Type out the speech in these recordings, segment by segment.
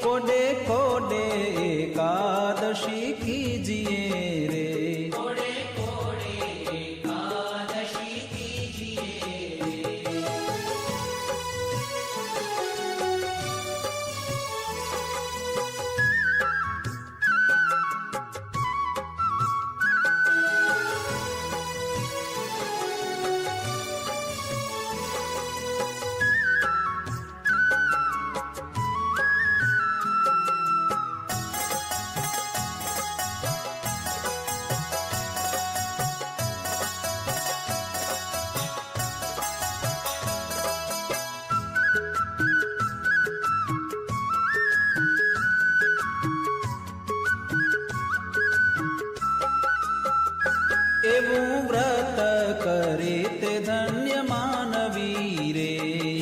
कोडे कोडे एकादशी कीजिए रे। कोडे कोडे एकादशी कीजिए रे। એવું વ્રત કરે તે ધન્ય માનવી રે।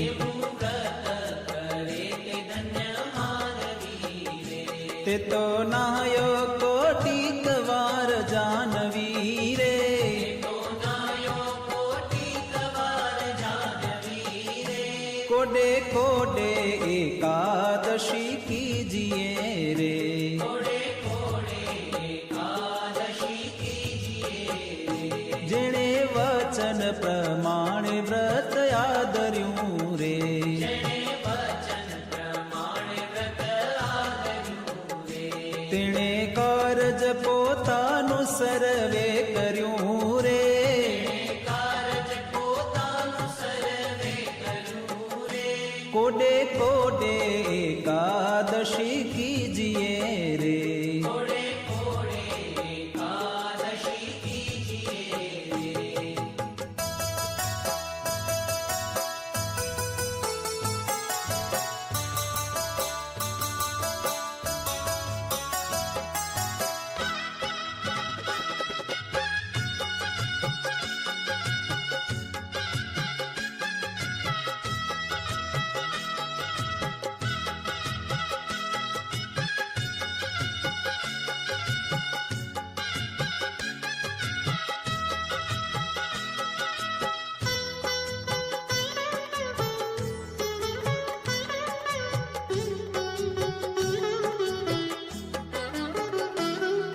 એવું વ્રત કરે તે ધન્ય માનવી રે। તે તો નાયો કોટિક વાર જાનવી રે। તો નાયો કોટિક વાર જાનવી રે। કોડે કોડે એકાદશી કીજીએ રે। કોડે કોડે એકાદશી કીજીએ રે। જેણે વચન પ્રમાણે વ્રત આદર્યું રે। જેણે વચન પ્રમાણે વ્રત આદર્યું રે। તેણે કારજ પોતાનું સર્વે કર્યું રે। તેણે કારજ પોતાનું સર્વે કર્યું રે। કોડે કોડે એકાદશી કીજીએ રે। કોડે કોડે એકાદશી કીજીએ રે।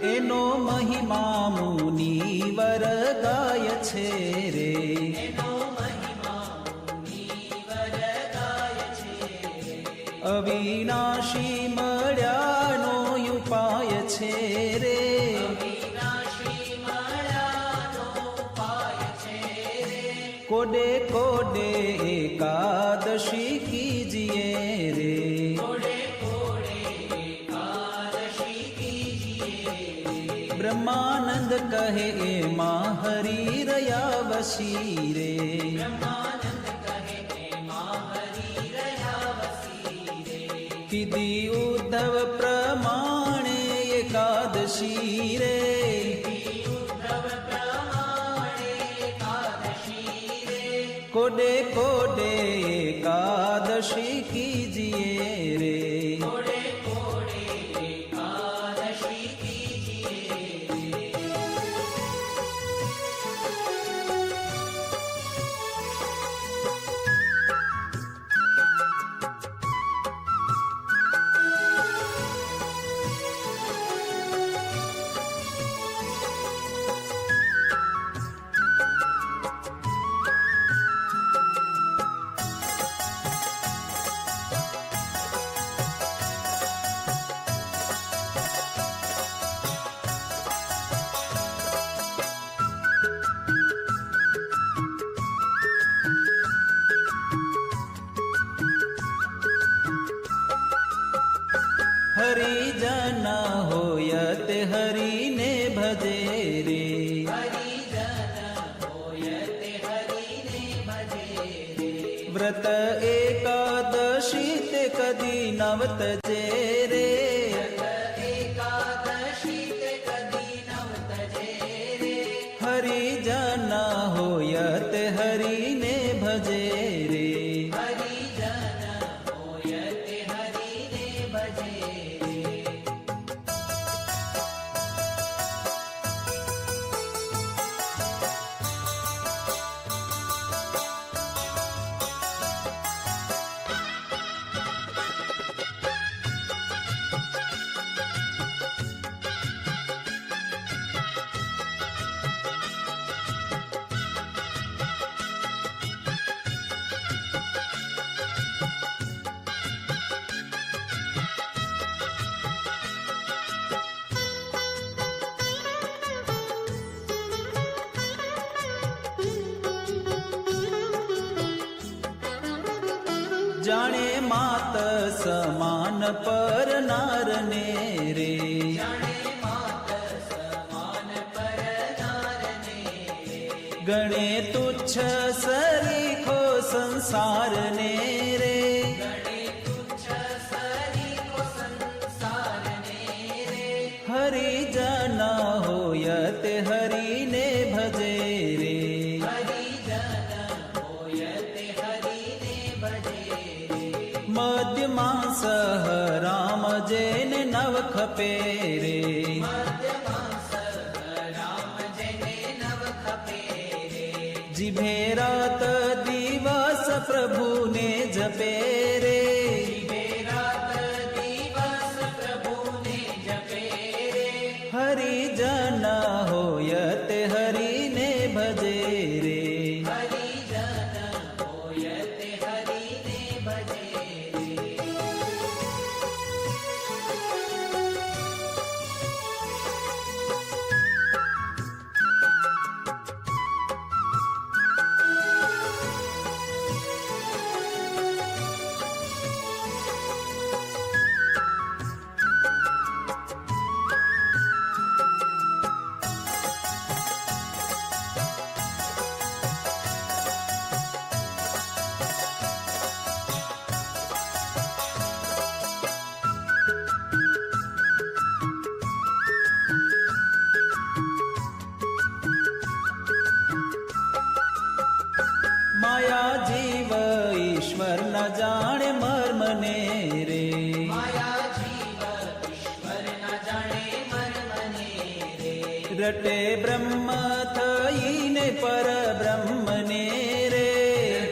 એનો મહિમા મુનિવર ગાય છે રે। એનો મહિમા મુનિવર ગાય છે રે। અવિનાશી મળ્યાનો ઉપાય છે રે। અવિનાશી મળ્યાનો ઉપાય છે રે। કોડે કોડે એકાદશી કીજીએ રે। કોડે કોડે એકાદશી કીજીએ રે। બ્રહ્માનંદ કહે એમાં હરી રહ્યા વસી રે। બ્રહ્માનંદ કહે એમાં હરિ રહ્યા વસી રે। કીધી ઉદ્ધવ પ્રમાણે એકાદશી રે। ઉદ્ધવ પ્રમાણે એકાદશી રે। કોડે કોડે એકાદશી કીજીએ રે। કોડે કોડે એકાદશી કીજીએ રે। હરિજન હોય તે હરિને ભજે રે। હરિજન હોય તે હરિને ભજે રે। વ્રત એકાદશી તે કદી નવ તજે રે। એકાદશી તે કદી નવ તજે રે। હરિજન હોય તે હરિને ભજે રે। હરિજન હોય તે હરિને ભજે રે। જાણે માત સમાન પર નારને રે જાણે માત સમાન પર નારને રે ગણે તુચ્છ સરીખો સંસારને રે ગણે તુચ્છ સરીખો સંસારને રે હરિજન હોયત હરિને ભજે રે હરિજન હોયતે હરિને ભજે રે મધ્યમાં સહ રામ જેને નવ ખપે રે મધ્યમાં સહ રામ જેને નવ ખપે રે જીભે રાત દિવસ પ્રભુને જપે રે જીવે રાત દિવસ પ્રભુને જપે રે હરિજન હોયત હરિને ભજે રે હરિજન હોયતે હરિને ભજે રે માયા જીવ ઈશ્વર ન જાણે મર્મને રે માયા જીવ ઈશ્વર ના જાણે મર્મને રે રટે બ્રહ્મ થઈને પર બ્રહ્મને રે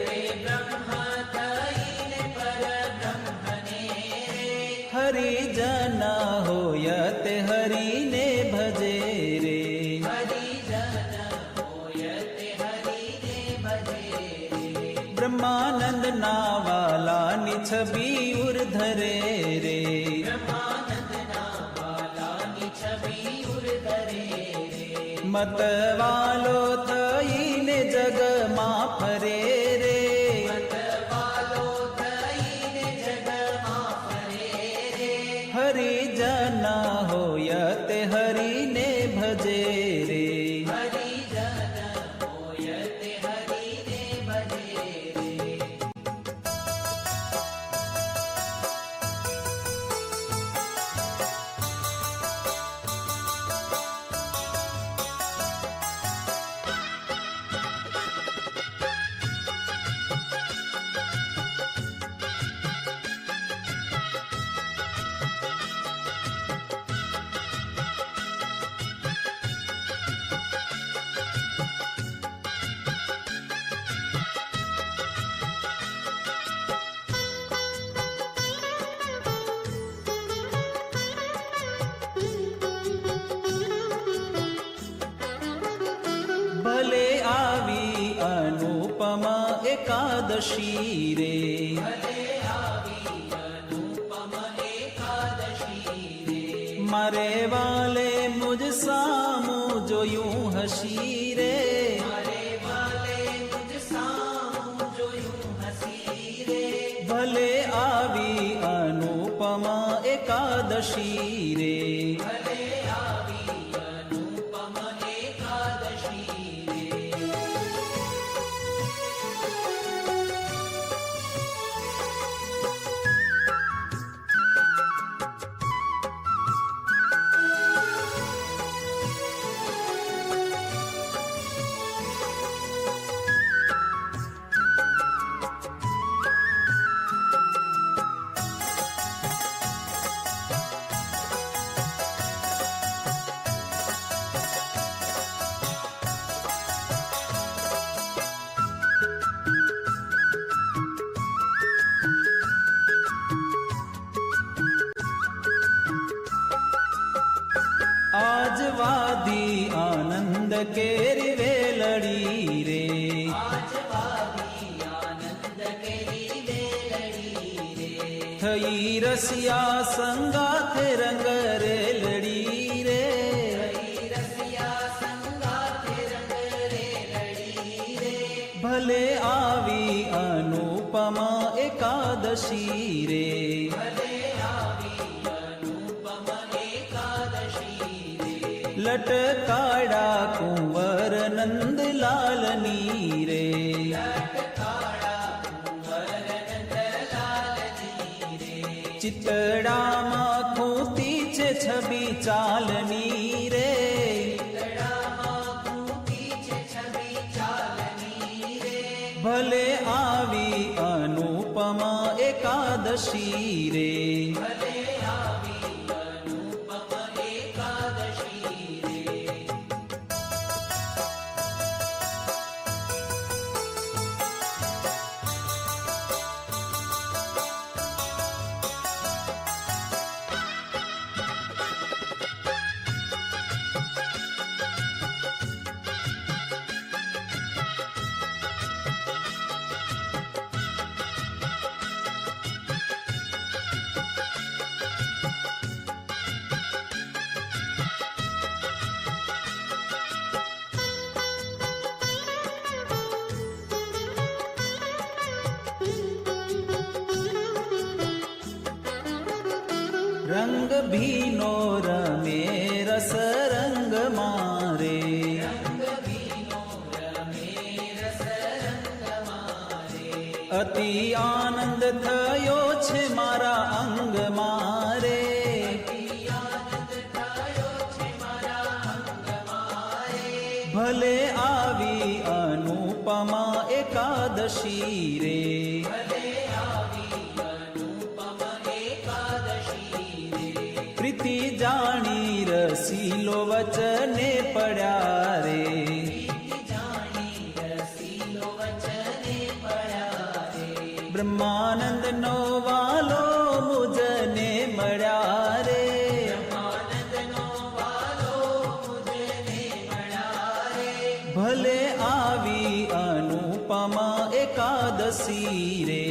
તે બ્રહ્મ થઈને પર બ્રહ્મને રે હરિજન હોયત હરિને ભજે રે હરિજન હોયતે હરિને ભજે રે બ્રહ્માનંદ ના વાલાની છબી ઉર્ધરે રે બ્રહ્માનંદના બાલાની છબી ઉર્ધરે રે મતવાલો થઈને જગમાં ફરે રે મતવાલો થઈને જગમાં ફરે રે હરિજન હોયત હરિને ભજે રે હરિજન હોયતે હરિને ભજે રે ભલે આવી અનુપમ એકાદશી રે ભલે આવી અનુપમ એકાદશી રે મારે વાલે મુજ સામું જોયું હસી રે મારે વાલે મુજ સામું જોયું હસી રે ભલે આવી અનુપમ એકાદશી રે ભલે આવી અનુપમ એકાદશી રે આજવાદી આનંદ કેરી વેલડી રે આજવાદી આનંદ કેરી વેલડી રે થઈ રસિયા સંગાથે રંગ રેલડી રે હરી રસિયા સંગાથે રંગ રેલડી રે ભલે આવી અનુપમા એકાદશી એકાદશી રે. ભલે આવી અનુપમ એકાદશી રે. લટકાડા કુંવર નંદલાલની રે. લટકાળા કુંવર નંદલાલની રે. ચિતડામાં ખૂતી છે છબી ચાલની રે. ચિતડામાં ખૂટી છે છબી ચાલની રે. ભલે આવી અનુપમા એકાદશી રે. ભલે આવી અનુપમ એકાદશી રે. રંગ ભીનો રમે રસ રંગ મારે. અતિ આનંદ થયો છે મારા અંગ મારે. ભલે આવી અનુપમા એકાદશી રે. પ્રીતિ જાણી રસીલો વચને પડ્યા રે. બ્રહ્માનંદ નો વાલો મુજને મળ્યા રે. ભલે આવી અનુપમા એકાદશી રે.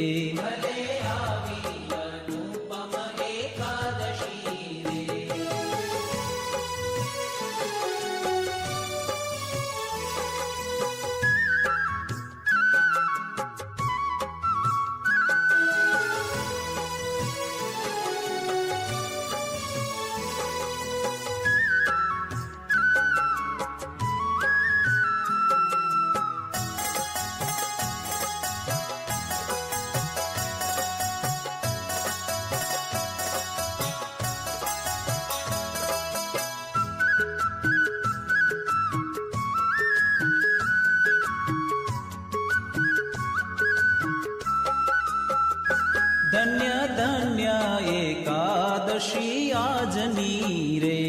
ધન્ય ધન્ય એકાદશી આજની રે.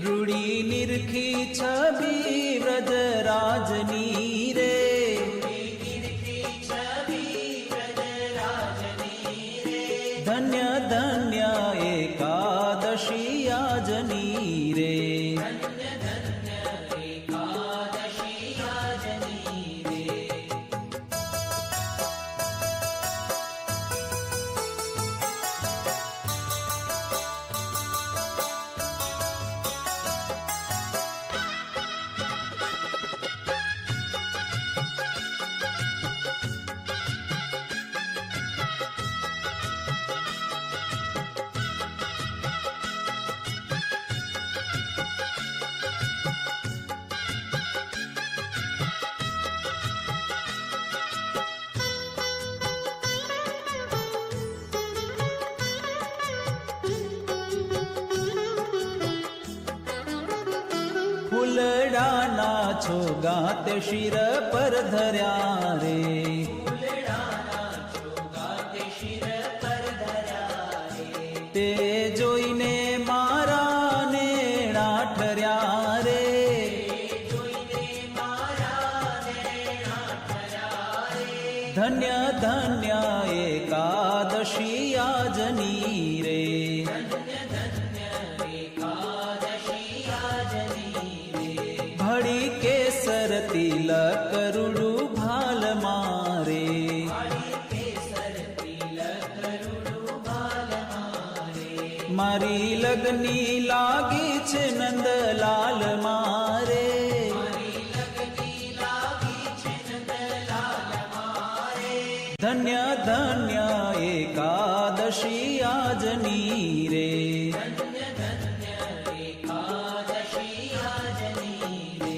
રૂડી નિરખી છબી વ્રજરાજની રે. ધન્ય ધન્ય એકાદશી આજની રે. ફૂલડાના છોગાત શિર પર ધર્યા રે. તે જોઈને મારા નેણા ઠર્યા રે. ધન્ય ધન્ય એકાદશી આજની રે. ભળી કેસર તિલક રૂડું ભાલ મારે. મારી લગની લાગી છે નંદલાલ મારે. ધન્ય ધન્ય એકાદશી આજની રે ધન્ય ધન્ય એકાદશી આજની રે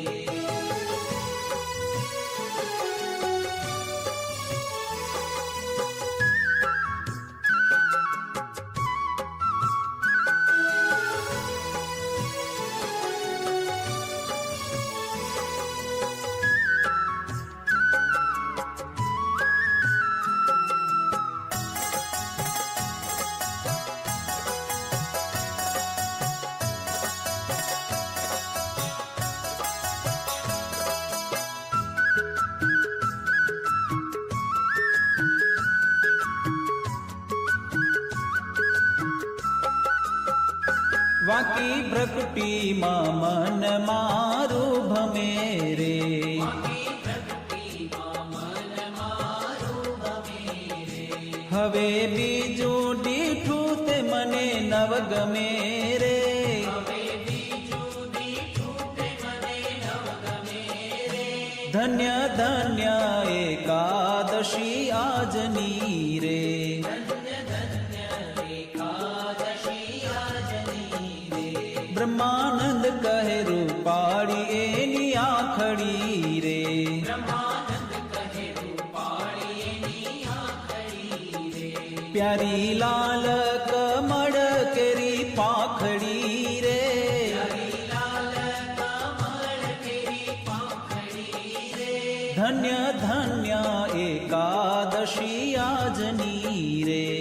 વાકી પ્રકૃતિમાં મન મારું ભમે રે હવે બીજું દીઠું તે મને નવ ગમે રે ધન્ય ધન્ય એકાદશી આજની રે બ્રહ્માનંદ કહે રૂપાળી એની આખડી રે પ્યારી લાલ કમળ કેરી પાંખડી રે ધન્ય ધન્ય એકાદશી આજની રે